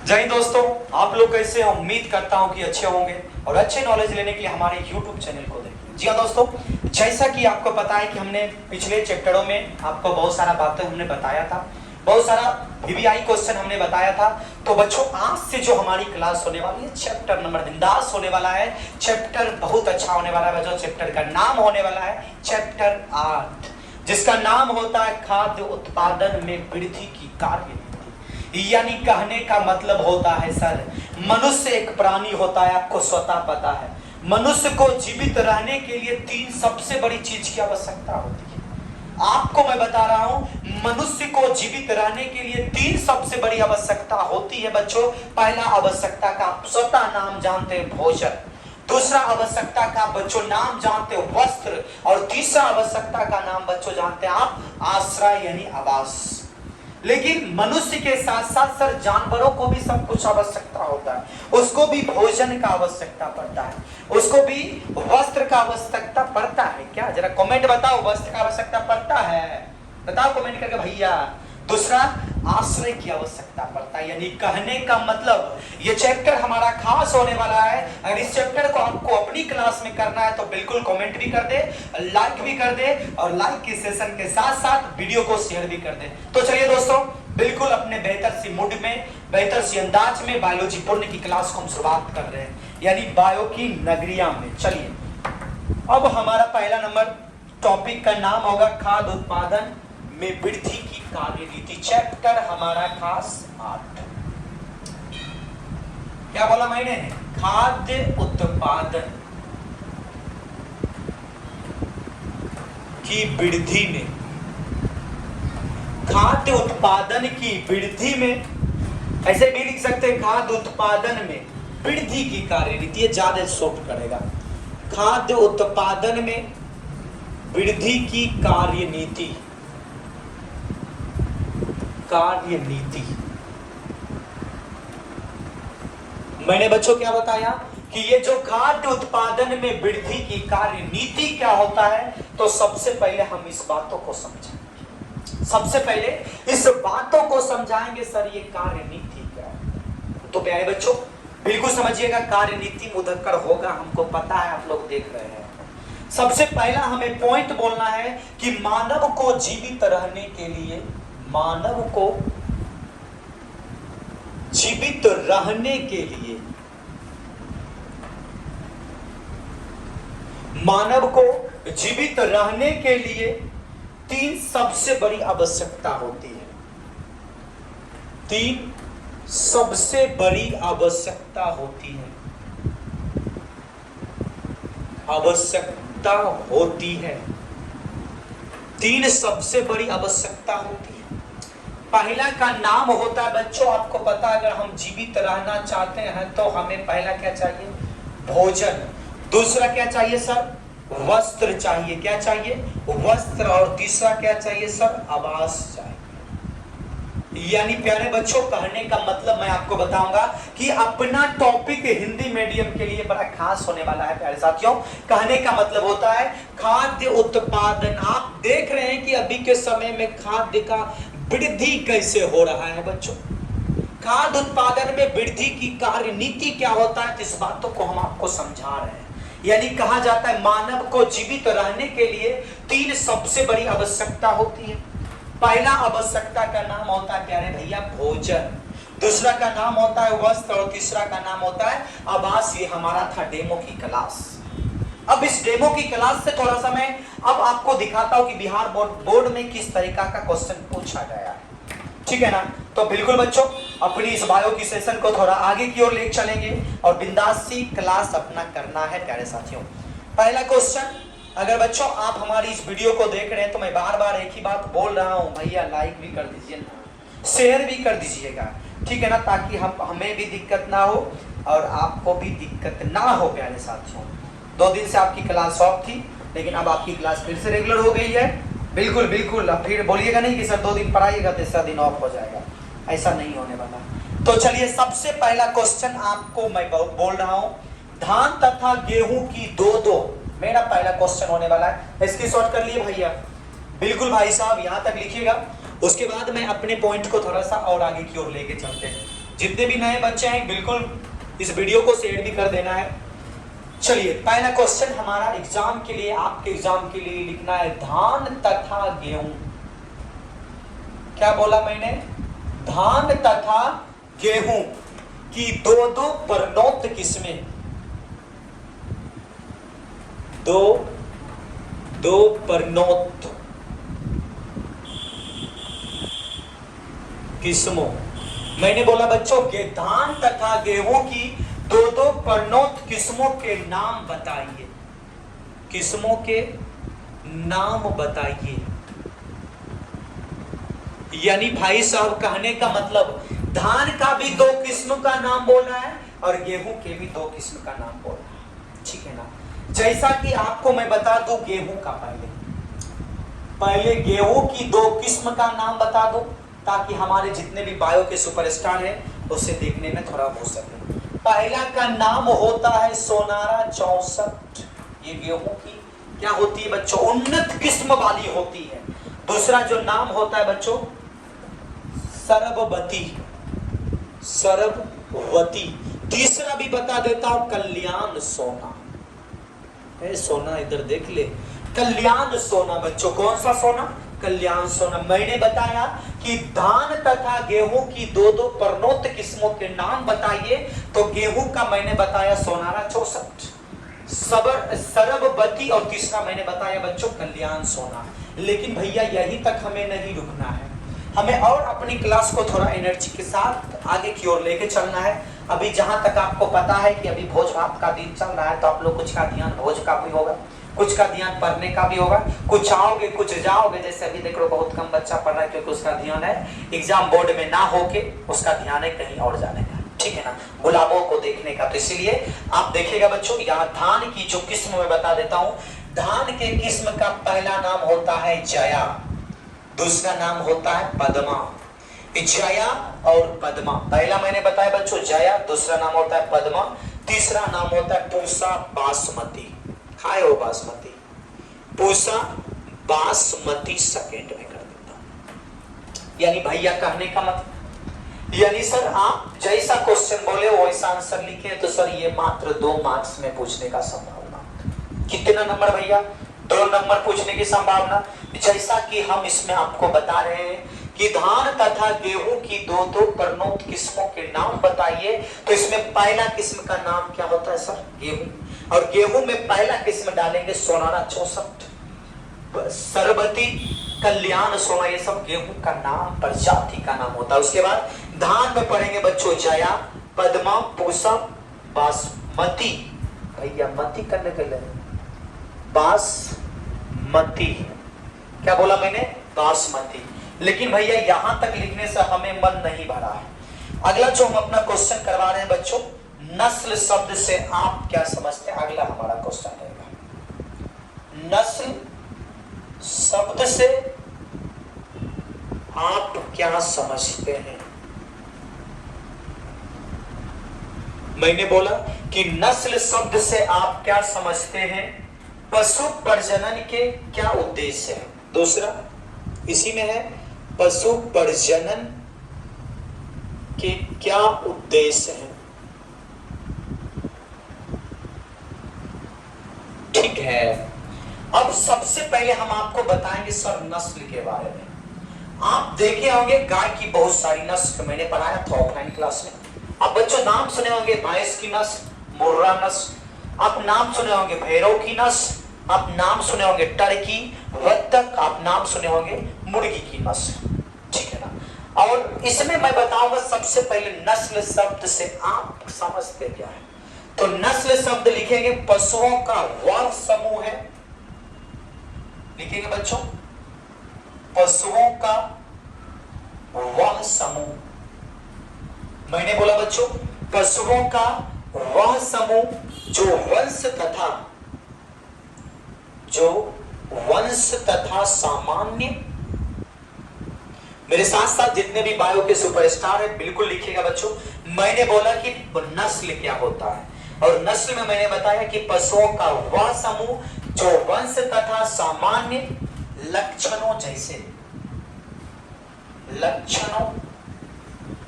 जय हिंद दोस्तों, आप लोग कैसे हैं? उम्मीद करता हूं कि अच्छे होंगे और अच्छे नॉलेज लेने के लिए हमारे YouTube चैनल को देखिए। जी हाँ दोस्तों, जैसा कि आपको पता है कि हमने पिछले चैप्टरों में आपको बहुत सारा बातें हमने बताया था, बहुत सारा VVI क्वेश्चन हमने बताया था। तो बच्चों, आज से जो हमारी क्लास होने वाली है, चैप्टर नंबर बिंदास होने वाला है। चैप्टर बहुत अच्छा होने वाला है बच्चों। चैप्टर का नाम होने वाला है चैप्टर 8, जिसका नाम होता है खाद्य उत्पादन में वृद्धि की कार्य। यानी कहने का मतलब होता है सर, मनुष्य एक प्राणी होता है, आपको स्वतः पता है। मनुष्य को जीवित रहने के लिए 3 सबसे बड़ी चीज की आवश्यकता होती है। आपको मैं बता रहा हूं, मनुष्य को जीवित रहने के लिए 3 सबसे बड़ी आवश्यकता होती है बच्चों। पहला आवश्यकता का स्वतः नाम जानते हैं, भोजन। दूसरा आवश्यकता का बच्चों नाम जानते हो, वस्त्र। और तीसरा आवश्यकता का नाम बच्चों जानते हैं आप, आश्रय यानी आवास। लेकिन मनुष्य के साथ साथ सर जानवरों को भी सब कुछ आवश्यकता होता है। उसको भी भोजन का आवश्यकता पड़ता है, उसको भी वस्त्र का आवश्यकता पड़ता है। क्या जरा कमेंट बताओ, वस्त्र का आवश्यकता पड़ता है? बताओ कमेंट करके भैया। दूसरा, आश्रय की आवश्यकता पड़ता है। यानी कहने का मतलब ये चैप्टर हमारा खास होने वाला है। अगर इस चैप्टर को आपको अपनी क्लास में करना है तो बिल्कुल कमेंट भी कर दे, लाइक भी कर दे, और लाइक के सेशन के साथ साथ वीडियो को शेयर भी कर दे। तो चलिए दोस्तों, बिल्कुल अपने बेहतर सी मूड में, बेहतर सी अंदाज में बायोलॉजी पूर्ण की क्लास को हम शुरुआत कर रहे हैं, यानी बायो की नगरिया में। चलिए, अब हमारा पहला नंबर टॉपिक का नाम होगा खाद्य उत्पादन में वृद्धि की कार्यनीति। चैप्टर हमारा खास 8। क्या बोला मैंने? खाद्य उत्पादन की वृद्धि में, खाद्य उत्पादन की वृद्धि में, ऐसे भी लिख सकते हैं खाद्य उत्पादन में वृद्धि की कार्यनीति। ये ज्यादा शॉर्ट करेगा। खाद्य उत्पादन में वृद्धि की कार्यनीति। कार्यनीति मैंने बच्चों क्या बताया कि ये जो खाद्य उत्पादन में वृद्धि की कार्यनीति क्या होता है, तो सबसे पहले हम इस बातों को समझेंगे। सबसे पहले इस बातों को समझाएंगे सर, ये कार्यनीति क्या है। तो प्यारे बच्चों, बिल्कुल समझिएगा, कार्यनीति मुदक्कर होगा, हमको पता है, आप लोग देख रहे हैं। सबसे पहला हमें पॉइंट बोलना है कि मानव को जीवित रहने के लिए, मानव को जीवित रहने के लिए, मानव को जीवित रहने के लिए 3 सबसे बड़ी आवश्यकता होती है। 3 सबसे बड़ी आवश्यकता होती है, आवश्यकता होती है। 3 सबसे बड़ी आवश्यकता होती है। पहला का नाम होता है बच्चों, आपको पता है, अगर हम जीवित रहना चाहते हैं तो हमें पहला क्या चाहिए? भोजन। दूसरा क्या चाहिए सर? वस्त्र चाहिए। क्या चाहिए? वस्त्र। और तीसरा क्या चाहिए सर? आवास चाहिए। यानी प्यारे बच्चों, कहने का मतलब मैं आपको बताऊंगा कि अपना टॉपिक हिंदी मीडियम के लिए बड़ा खास होने वाला है प्यारे साथियों। कहने का मतलब होता है खाद्य उत्पादन। आप देख रहे हैं कि अभी के समय में खाद्य का वृद्धि कैसे हो रहा है बच्चों। खाद्य उत्पादन में वृद्धि की कार्यनीति क्या होता है, इस बातों को हम आपको समझा रहे हैं। यानी कहा जाता है मानव को जीवित रहने के लिए 3 सबसे बड़ी आवश्यकता होती है। पहला आवश्यकता का नाम होता है प्यारे भैया भोजन। दूसरा का नाम होता है वस्त्र। और तीसरा का नाम होता है आवास। ये हमारा था डेमो की क्लास। अब इस डेमो की क्लास से थोड़ा सा मैं अब आपको दिखाता हूं कि बिहार बोर्ड में किस तरीका का क्वेश्चन पूछा गया है। ठीक है ना? तो बिल्कुल बच्चों, अपनी इस बायो की सेशन को थोड़ा आगे की ओर ले चलेंगे और बिंदास सी क्लास अपना करना है प्यारे साथियों। पहला क्वेश्चन, अगर बच्चों आप हमारी इस वीडियो को देख रहे हैं तो मैं बार बार एक ही बात बोल रहा हूं, भैया लाइक भी कर दीजिए ना, शेयर भी कर दीजिएगा, ठीक है ना, ताकि हमें भी दिक्कत ना हो और आपको भी दिक्कत ना हो प्यारे साथियों। 2 दिन से आपकी क्लास ऑफ थी, लेकिन अब आपकी क्लास फिर से रेगुलर हो गई है। बिल्कुल बिल्कुल, अब फिर बोलिएगा नहीं कि सर 2 दिन पढ़ाइएगा तीसरा दिन ऑफ हो जाएगा, ऐसा नहीं होने वाला। तो चलिए, सबसे पहला क्वेश्चन आपको मैं बोल रहा हूं, धान तथा गेहूं की 2-2 मेरा पहला क्वेश्चन होने वाला है। इसकी शॉर्ट कर लिए भैया, बिल्कुल भाई साहब, यहां तक लिखिएगा। उसके बाद मैं अपने पॉइंट को थोड़ा सा और आगे की ओर लेके चलते हैं। जितने भी नए बच्चे हैं बिल्कुल इस वीडियो को शेयर भी कर देना है। चलिए पहला क्वेश्चन हमारा एग्जाम के लिए, आपके एग्जाम के लिए लिखना है धान तथा गेहूं। क्या बोला मैंने? धान तथा गेहूं की दो दो प्रणोत किस्में, दो प्रणोत किस्मों। मैंने बोला बच्चों के धान तथा गेहूं की दो दो प्रणोत किस्मों के नाम बताइए। किस्मों के नाम बताइए। यानी भाई साहब कहने का मतलब धान का भी दो किस्म का नाम बोलना है और गेहूं के भी दो किस्म का नाम बोलना है, ठीक है ना। जैसा कि आपको मैं बता दूं गेहूं का, पहले गेहूं की दो किस्म का नाम बता दो ताकि हमारे जितने भी बायो के सुपरस्टार हैं उसे देखने में थोड़ा हो सके। पहला का नाम होता है सोनारा 64, ये गेहूं की क्या होती है बच्चों? उन्नत किस्म वाली होती है। दूसरा जो नाम होता है बच्चों सरबवती, सरबवती। तीसरा भी बता देता हूं कल्याण सोना। सोना इधर देख ले, कल्याण सोना बच्चों। कौन सा सोना? कल्याण सोना। मैंने बताया कि धान तथा गेहूं की दो दो प्रणोत किस्मों के नाम बताइए, तो गेहूं का मैंने बताया सोनारा 64, सरबवती, और तीसरा मैंने बताया बच्चों कल्याण सोना। लेकिन भैया यहीं तक हमें नहीं रुकना है, हमें और अपनी क्लास को थोड़ा एनर्जी के साथ आगे की ओर लेके चलना है। अभी जहां तक आपको पता है कि अभी भोज भात का दिन चल रहा है, तो आप लोग कुछ का ध्यान भोज का भी होगा, कुछ का ध्यान पढ़ने का भी होगा, कुछ आओगे कुछ जाओगे। जैसे अभी देख लो बहुत कम बच्चा पढ़ रहा है क्योंकि उसका ध्यान है एग्जाम बोर्ड में ना होके, उसका ध्यान है कहीं और जाने का, ठीक है ना, गुलाबों को देखने का। तो इसीलिए आप देखिएगा बच्चों, यहाँ धान की जो किस्म मैं बता देता हूँ। धान के किस्म का पहला नाम होता है जया, दूसरा नाम होता है पद्मा। जया और पद्मा, पहला मैंने बताया बच्चों जया, दूसरा नाम होता है पद्मा, तीसरा नाम होता है पूसा बासमती। खाए हो बासमती? पूसा बासमती सेकंड में कर देता हूं। यानी भैया कहने का मतलब, यानी सर आप जैसा क्वेश्चन बोले वैसा आंसर लिखे तो सर ये मात्र 2 मार्क्स में पूछने का संभावना। कितना नंबर भैया? 2 नंबर पूछने की संभावना। जैसा कि हम इसमें आपको बता रहे हैं कि धान तथा गेहूं की दो दो प्रणोत किस्मों के नाम बताइए, तो इसमें पहला किस्म का नाम क्या होता है सर? गेहूं। और गेहूं में पहला किस्म डालेंगे सोनारा 64, सरबती, कल्याण सोना, ये सब गेहूं का नाम प्रजाति का नाम होता है। उसके बाद धान में पढ़ेंगे बच्चों जया, पद्मा, पूसा, बासमती। भैया मती करने के लिए बासमती, क्या बोला मैंने? बासमती। लेकिन भैया यहां तक लिखने से हमें मन नहीं भरा है। अगला जो हम अपना क्वेश्चन करवा रहे हैं बच्चों, नस्ल शब्द से आप क्या समझते हैं? अगला हमारा क्वेश्चन रहेगा नस्ल शब्द से आप क्या समझते हैं। मैंने बोला कि नस्ल शब्द से आप क्या समझते हैं, पशु प्रजनन के क्या उद्देश्य है। दूसरा इसी में है पशु प्रजनन के क्या उद्देश्य है। ठीक है, अब सबसे पहले हम आपको बताएंगे सर नस्ल के बारे में। आप देखे होंगे गाय की बहुत सारी नस्ल, मैंने पढ़ाया था ऑफलाइन क्लास में। अब बच्चों नाम सुने होंगे भैंस की नस्ल, मुर्रा नस्ल, आप नाम सुने होंगे भैरव की नस्ल, आप नाम सुने होंगे टर्की, बत्तख, आप नाम सुने होंगे मुर्गी की नस्ल, ठीक है ना। और इसमें मैं बताऊंगा सबसे पहले नस्ल शब्द से आप समझते क्या है। तो नस्ल शब्द लिखेंगे पशुओं का वह समूह है, लिखेंगे बच्चों पशुओं का वह समूह। मैंने बोला बच्चों पशुओं का वह समूह जो वंश तथा सामान्य। मेरे साथ साथ जितने भी बायो के सुपरस्टार हैं बिल्कुल लिखिएगा बच्चों। मैंने बोला कि नस्ल क्या होता है, और नस्ल में मैंने बताया कि पशुओं का वह समूह जो वंश तथा सामान्य लक्षणों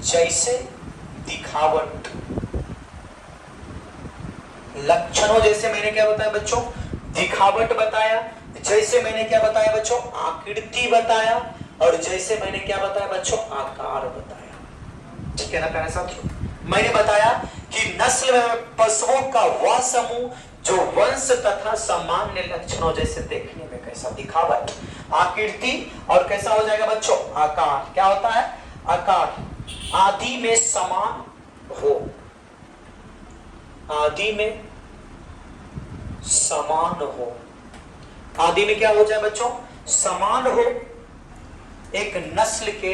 जैसे दिखावट। लक्षणों जैसे मैंने क्या बताया बच्चों, दिखावट बताया, जैसे मैंने क्या बताया बच्चों, आकृति बताया, और जैसे मैंने क्या बताया बच्चों, आकार बताया। ठीक है ना प्यारे साथियों, मैंने बताया कि नस्ल में पशुओं का वह समूह जो वंश तथा सामान्य लक्षणों जैसे देखने में कैसा, दिखावट, आकृति, और कैसा हो जाएगा बच्चों, आकार। क्या होता है, आकार, आदि में समान हो, आदि में समान हो, आदि में क्या हो जाए बच्चों, समान हो, एक नस्ल के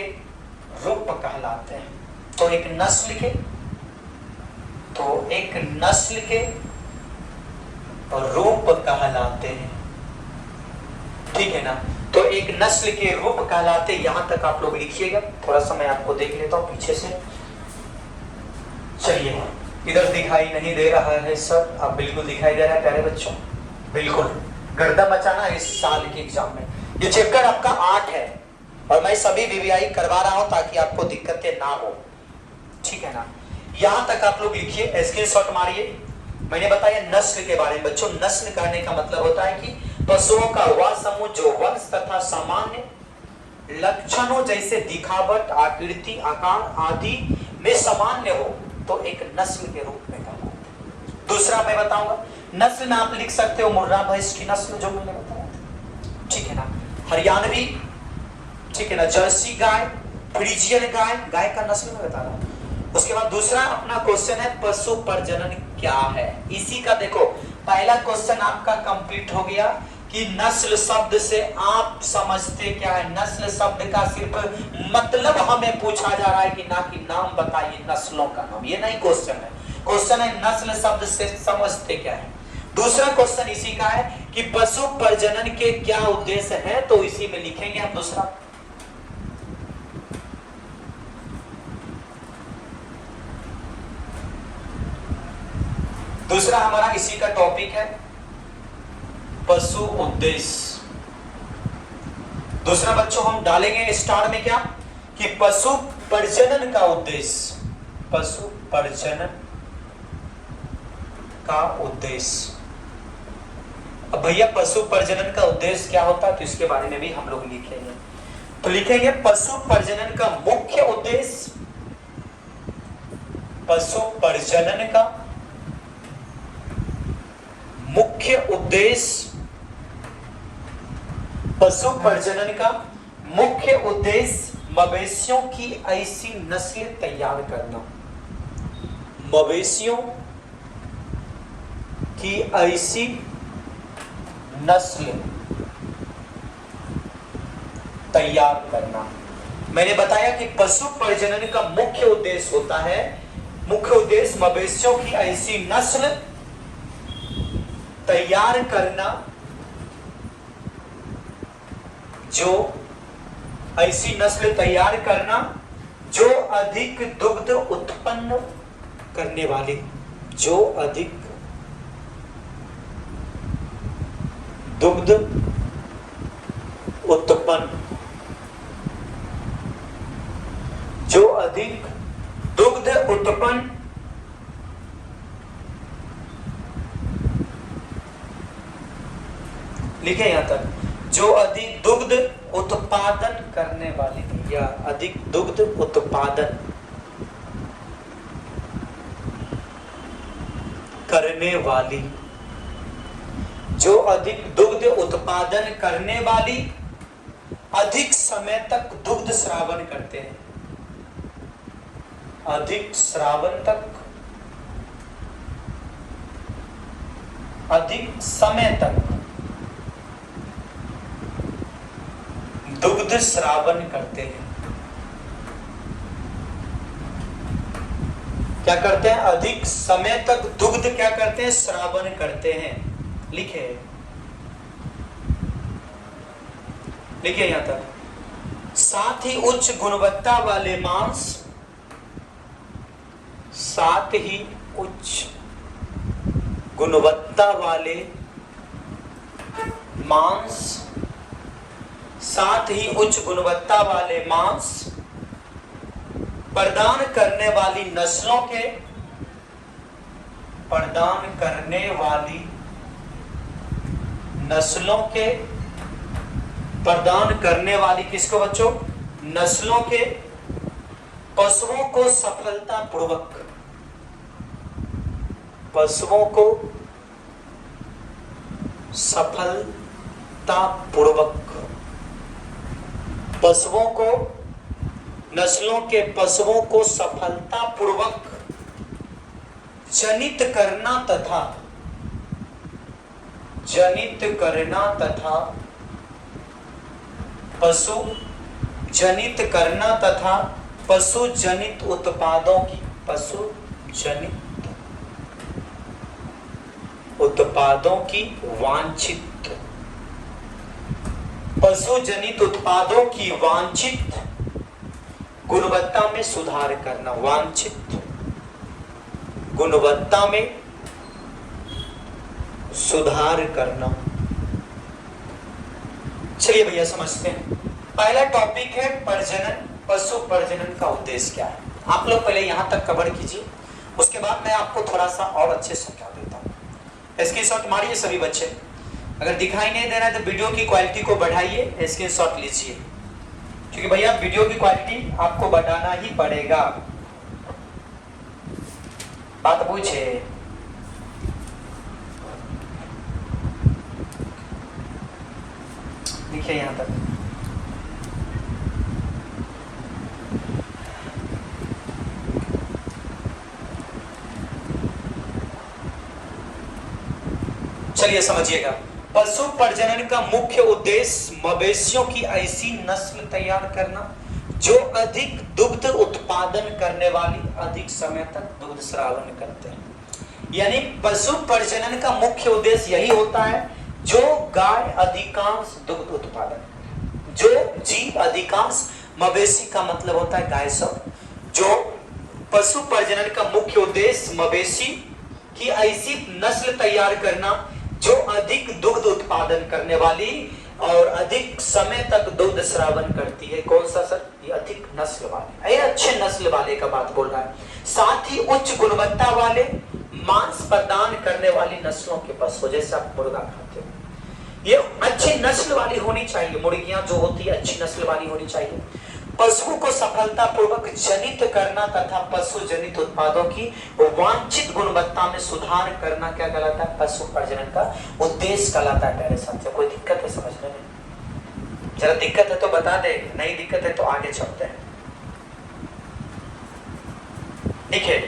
रूप कहलाते हैं। तो एक नस्ल के, रूप कहलाते हैं। ठीक है ना, तो एक नस्ल के रूप कहलाते, यहां तक आप लोग लिखिएगा। थोड़ा सा मैं आपको देख लेता हूं पीछे से। चलिए, इधर दिखाई नहीं दे रहा है सर, अब बिल्कुल दिखाई दे रहा है प्यारे बच्चों, बिल्कुल गर्दा मचाना इस साल के एग्जाम में। ये चैप्टर आपका 8 है और मैं सभी वीवीआई करवा रहा हूं ताकि आपको दिक्कतें ना हो। ठीक है ना, यहां तक आप लोग लिखिए, स्क्रीनशॉट मारिए। मैंने बताया नस्ल के बारे में बच्चों। नस्ल कहने का मतलब होता है कि पशुओं का वह समूह जो वंश तथा सामान्य लक्षणों जैसे दिखावट, आकृति, आकार आदि में सामान्य हो, तो एक नस्ल के रूप में कहलाता है। दूसरा मैं बताऊंगा, नस्ल में आप लिख सकते हो मुर्रा भैंस की नस्ल जो मैंने बताया, ठीक है ना, हरियाणवी, ठीक है ना, जर्सी गाय, फ्रीजियन गाय, गाय का नस्ल में बता रहा हूं। उसके बाद दूसरा अपना क्वेश्चन है पशु प्रजनन क्या है। इसी का देखो पहला क्वेश्चन आपका कंप्लीट हो गया कि नस्ल शब्द से आप समझते क्या है। नस्ल शब्द का सिर्फ मतलब हमें पूछा जा रहा है कि ना कि नाम बताइए नस्लों का नाम, ये नहीं क्वेश्चन है। क्वेश्चन है नस्ल शब्द से समझते क्या है। दूसरा क्वेश्चन इसी का है कि पशु प्रजनन के क्या उद्देश्य है, तो इसी में लिखेंगे हम दूसरा। दूसरा हमारा इसी का टॉपिक है पशु उद्देश्य। दूसरा बच्चों हम डालेंगे स्टार में क्या कि पशु प्रजनन का उद्देश्य, पशु प्रजनन का उद्देश्य। अब भैया पशु प्रजनन का उद्देश्य क्या होता है, तो इसके बारे में भी हम लोग लिखेंगे। तो लिखेंगे पशु प्रजनन का मुख्य उद्देश्य, पशु प्रजनन का मुख्य उद्देश्य, पशु प्रजनन का मुख्य उद्देश्य मवेशियों की ऐसी नस्लें तैयार करना, मवेशियों की ऐसी नस्ल तैयार करना। मैंने बताया कि पशु प्रजनन का मुख्य उद्देश्य होता है, मुख्य उद्देश्य मवेशियों की ऐसी नस्ल तैयार करना जो ऐसी नस्ल तैयार करना जो अधिक दुग्ध उत्पन्न करने वाली, जो अधिक दुग्ध उत्पन्न, जो अधिक दुग्ध उत्पन्न लिखे यहां तक, जो अधिक दुग्ध उत्पादन करने वाली या अधिक दुग्ध उत्पादन करने वाली, जो अधिक दुग्ध उत्पादन करने वाली अधिक समय तक दुग्ध श्रावण करते हैं, अधिक श्रावण तक, अधिक समय तक दुग्ध श्रावण करते हैं। क्या करते हैं, अधिक समय तक दुग्ध क्या करते हैं, श्रावण करते हैं। लिखे लिखे यहां तक। साथ ही उच्च गुणवत्ता वाले मांस, साथ ही उच्च गुणवत्ता वाले मांस, साथ ही उच्च गुणवत्ता वाले मांस प्रदान करने वाली नस्लों के, प्रदान करने वाली नस्लों के, प्रदान करने वाली किसको बच्चों? नस्लों के पशुओं को सफलता पूर्वक, पशुओं को सफलता पूर्वक, पशुओं को, नस्लों के पशुओं को सफलता पूर्वक जनित करना तथा, जनित करना तथा पशु जनित करना तथा पशु जनित उत्पादों की, पशु जनित उत्पादों की वांछित, पशु जनित उत्पादों की वांछित गुणवत्ता में सुधार करना, वांछित गुणवत्ता में सुधार करना। चलिए भैया समझते हैं। पहला टॉपिक है प्रजनन, पशु प्रजनन का उद्देश्य क्या है। आप लोग पहले यहां तक कवर कीजिए, उसके बाद मैं आपको थोड़ा सा और अच्छे से समझा देता हूं। स्क्रीनशॉट मारिए सभी बच्चे, अगर दिखाई नहीं दे रहा है तो वीडियो की क्वालिटी को बढ़ाइए, स्क्रीनशॉट लीजिए, क्योंकि भैया वीडियो की क्वालिटी आपको बढ़ाना ही पड़ेगा। बात पूछे, देखिए यहां तक। चलिए समझिएगा। पशु प्रजनन का मुख्य उद्देश्य मवेशियों की ऐसी नस्ल तैयार करना जो अधिक दुग्ध उत्पादन करने वाली, अधिक समय तक दुग्ध स्रावन करते हैं। यानी पशु प्रजनन का मुख्य उद्देश्य यही होता है, जो गाय अधिकांश दुग्ध उत्पादन, जो जीव अधिकांश, मवेशी का मतलब होता है गाय सब, जो पशु प्रजनन का मुख्य उद्देश्य मवेशी की ऐसी नस्ल तैयार करना जो अधिक दुग्ध उत्पादन करने वाली और अधिक समय तक दुग्ध स्रावन करती है। कौन सा सर? ये अधिक नस्ल वाले, ये अच्छे नस्ल वाले का बात बोल रहा है। साथ ही उच्च गुणवत्ता वाले मांस प्रदान करने वाली नस्लों के पशु, जैसे आप मुर्गा खाते हो, ये अच्छी नस्ल वाली होनी चाहिए। मुर्गियां जो होती है अच्छी नस्ल वाली होनी चाहिए। पशुओं को सफलता पूर्वक जनित करना तथा पशु जनित उत्पादों की वांछित गुणवत्ता में सुधार करना क्या कहलाता है? पशु प्रजनन का उद्देश्य कहलाता है। प्यारे साथियों, कोई दिक्कत है समझने में? जरा दिक्कत है तो बता दे, नहीं दिक्कत है तो आगे चलते हैं। देखिए,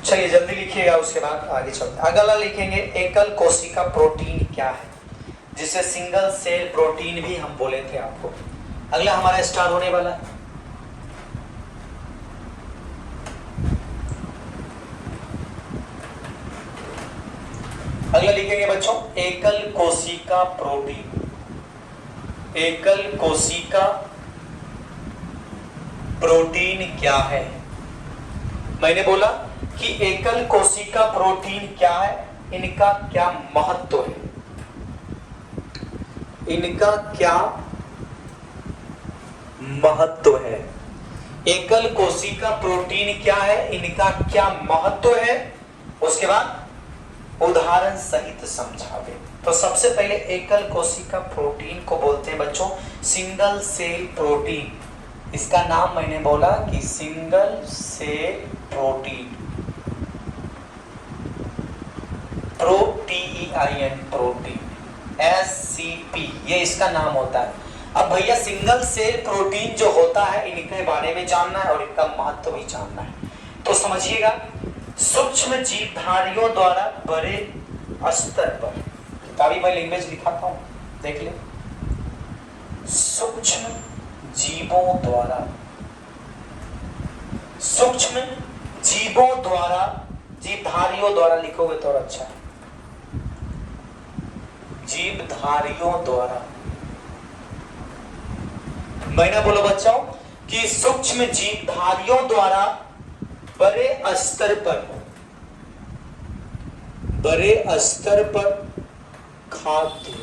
चलिए जल्दी लिखिएगा, उसके बाद आगे चलते हैं। अगला लिखेंगे एकल कोशिका प्रोटीन क्या है, जिसे सिंगल सेल प्रोटीन भी हम बोले थे आपको। अगला हमारा स्टार्ट होने वाला है। अगला लिखेंगे बच्चों एकल कोशिका प्रोटीन। एकल कोशिका प्रोटीन क्या है? मैंने बोला कि एकल कोशिका प्रोटीन क्या है, इनका क्या महत्व है, इनका क्या महत्व है। एकल कोशिका प्रोटीन क्या है, इनका क्या महत्व है, उसके बाद उदाहरण सहित समझावे। तो सबसे पहले एकल कोशिका प्रोटीन को बोलते हैं बच्चों सिंगल सेल प्रोटीन। इसका नाम मैंने बोला कि single cell protein, protein, protein SCP, ये इसका नाम होता है। अब भैया सिंगल सेल प्रोटीन जो होता है, इनके बारे में जानना है और इनका महत्व भी जानना है। तो समझिएगा, सूक्ष्म जीवधारियों द्वारा बड़े स्तर पर, किताबी में लैंग्वेज लिखाता हूं, देख ले। सूक्ष्म जीवों द्वारा, सूक्ष्म जीवों द्वारा, जीवधारियों द्वारा लिखोगे तो अच्छा है, जीवधारियों द्वारा। मैंने बोलो बच्चों कि सूक्ष्म जीवधारियों द्वारा बड़े स्तर पर, बड़े स्तर पर खाद्य,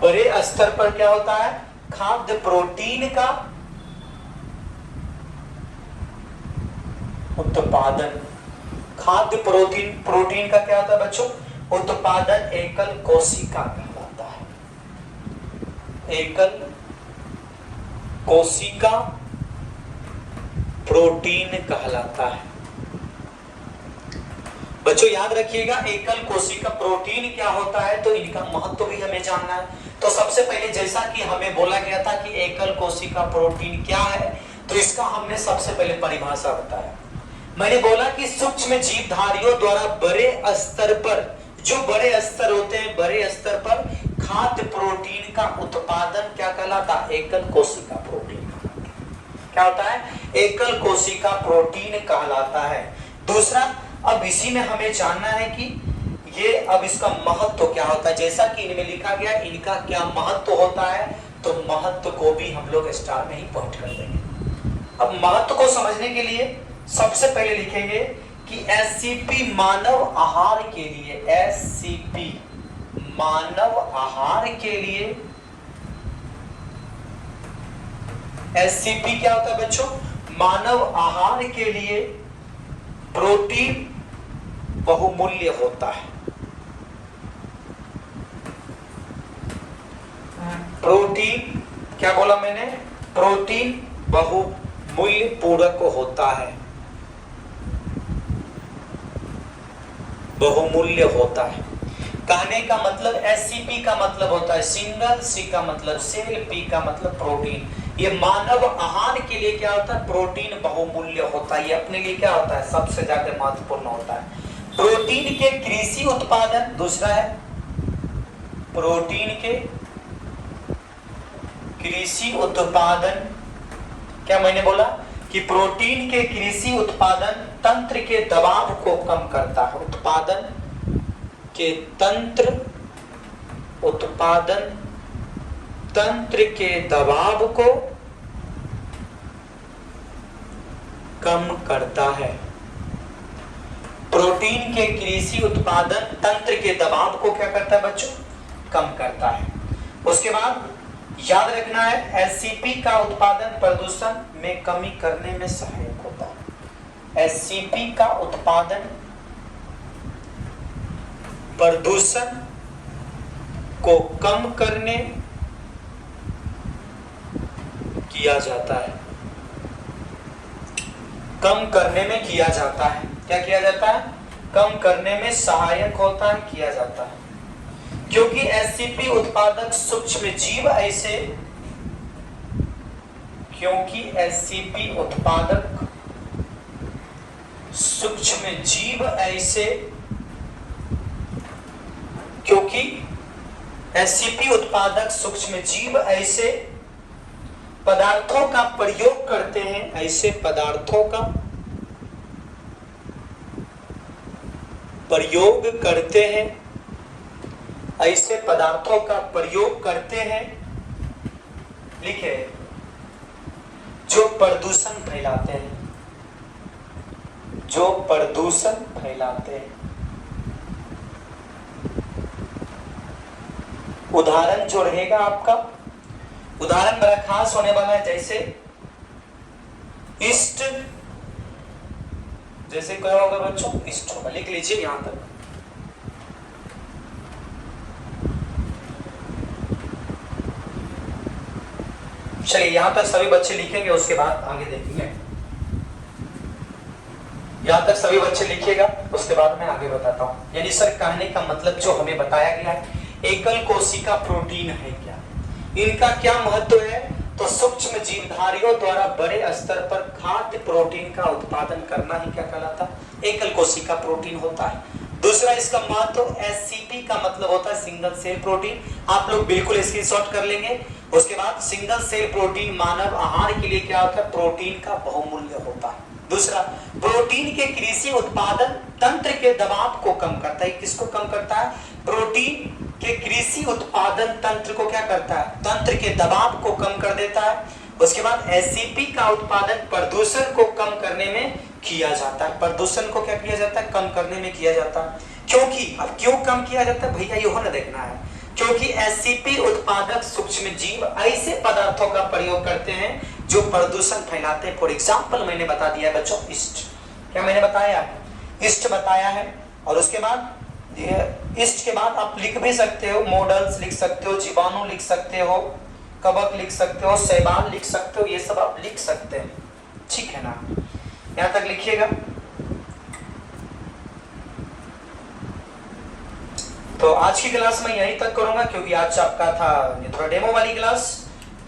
बड़े स्तर पर क्या होता है? खाद्य प्रोटीन का उत्पादन। खाद्य प्रोटीन का क्या होता है बच्चों? उत्पादन एकल कोशिका कहलाता है। एकल कोशिका प्रोटीन कहलाता है। बच्चों याद रखिएगा, एकल कोशिका प्रोटीन क्या होता है, तो इनका महत्व भी हमें जानना है। तो सबसे पहले जैसा कि हमें बोला गया था कि एकल कोशिका प्रोटीन क्या है, तो इसका हमने सबसे पहले परिभाषा बताया। मैंने बोला कि सूक्ष्म जीवधारियों द्वारा बड़े स्तर पर, जो बड़े स्तर होते हैं, बड़े स्तर पर खाद्य प्रोटीन का उत्पादन क्या कहलाता है? एकल कोशिका प्रोटीन। क्या होता है? एकल कोशिका प्रोटीन कहलाता है। दूसरा, अब इसी में हमें जानना है कि ये अब इसका महत्व क्या होता है। जैसा कि इनमें लिखा गया इनका क्या महत्व होता है, तो महत्व को भी हम लोग स्टार में ही पॉइंट कर देंगे। अब महत्व को समझने के लिए सबसे पहले लिखेंगे कि एससीपी मानव आहार के लिए, एससीपी मानव आहार के लिए, एससीपी क्या होता है बच्चों? मानव आहार के लिए प्रोटीन बहुमूल्य होता है। प्रोटीन क्या बोला मैंने? प्रोटीन बहुमूल्य पूरक होता है, बहुमूल्य होता है। कहने का मतलब एससीपी का मतलब होता है सिंगल, सी का मतलब सेल, पी का मतलब प्रोटीन। ये मानव आहार के लिए क्या होता है? प्रोटीन बहुमूल्य होता है। ये अपने लिए क्या होता है? सबसे ज्यादा महत्वपूर्ण होता है। प्रोटीन के कृषि उत्पादन, दूसरा है प्रोटीन के कृषि उत्पादन। क्या मैंने बोला कि प्रोटीन के कृषि उत्पादन तंत्र के दबाव को कम करता है। उत्पादन के तंत्र, उत्पादन तंत्र के दबाव को कम करता है। प्रोटीन के कृषि उत्पादन तंत्र के दबाव को क्या करता है बच्चों? कम करता है। उसके बाद याद रखना है एससीपी का उत्पादन प्रदूषण में कमी करने में सहायक होता है। एससीपी का उत्पादन प्रदूषण को कम करने किया जाता है, कम करने में किया जाता है। क्या किया जाता है? कम करने में सहायक होता है, किया जाता है। क्योंकि एससीपी उत्पादक सूक्ष्म जीव ऐसे, क्योंकि एससीपी उत्पादक सूक्ष्म जीव ऐसे, क्योंकि एससीपी उत्पादक सूक्ष्म जीव ऐसे पदार्थों का प्रयोग करते हैं, ऐसे पदार्थों का प्रयोग करते हैं, ऐसे पदार्थों का प्रयोग करते हैं, लिखे, जो प्रदूषण फैलाते हैं, जो प्रदूषण फैलाते हैं। उदाहरण जो रहेगा आपका, उदाहरण बड़ा खास होने वाला है। जैसे इष्ट, जैसे क्या होगा बच्चों? इष्ट होगा, लिख लीजिए यहां तक। चलिए यहां तक सभी बच्चे लिखेंगे, उसके बाद आगे देखेंगे। यहां तक सभी बच्चे लिखिएगा, उसके बाद मैं आगे बताता हूं। यानी सर कहने का मतलब जो हमें बताया गया है, एकल कोशिका प्रोटीन है क्या, इनका क्या महत्व है, तो सूक्ष्म जीवधारियों द्वारा बड़े स्तर पर खाद्य प्रोटीन का उत्पादन करना ही क्या कहलाता है? एकल कोशिका प्रोटीन होता है। दूसरा इसका महत्व एससीपी का मतलब होता है सिंगल सेल प्रोटीन। आप लोग बिल्कुल स्क्रीनशॉट कर लेंगे। उसके बाद सिंगल सेल प्रोटीन मानव आहार के लिए क्या होता है? प्रोटीन का बहुमूल्य होता है। दूसरा, प्रोटीन के कृषि उत्पादन तंत्र के दबाव को कम करता है। किसको कम करता है? प्रोटीन के कृषि उत्पादन तंत्र को क्या करता है? तंत्र के दबाव को कम कर देता है। उसके बाद एससीपी का उत्पादन प्रदूषण को कम करने में किया जाता है। प्रदूषण को क्या किया जाता है? कम करने में किया जाता है। क्योंकि अब क्यों कम किया जाता है भैया, ये होना देखना है। क्योंकि एससीपी उत्पादक सूक्ष्म जीव ऐसे पदार्थों का प्रयोग करते हैं जो प्रदूषण फैलाते हैं। फॉर एग्जाम्पल मैंने बता दिया है बच्चों ईस्ट, क्या मैंने बताया है, ईस्ट बताया है। और उसके बाद ईस्ट के बाद आप लिख भी सकते हो, मॉडल्स लिख सकते हो, जीवाणु लिख सकते हो, कवक लिख सकते हो, शैवाल लिख सकते हो, ये सब आप लिख सकते हैं, ठीक है ना। यहां तक लिखिएगा। तो आज की क्लास में यहीं तक करूंगा क्योंकि आज आपका था थोड़ा डेमो वाली क्लास।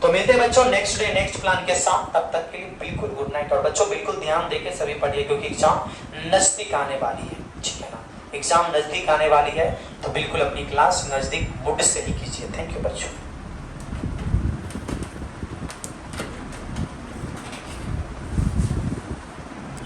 तो मिलते हैं बच्चों नेक्स्ट डे नेक्स्ट प्लान के साथ, तब तक के लिए बिल्कुल गुड नाइट। और बच्चों बिल्कुल ध्यान देके सभी पढ़िए क्योंकि एग्जाम नजदीक आने वाली है, ठीक है ना, एग्जाम नजदीक आने वाली है, तो बिल्कुल अपनी क्लास नजदीक मूड से ही कीजिए। थैंक यू बच्चों।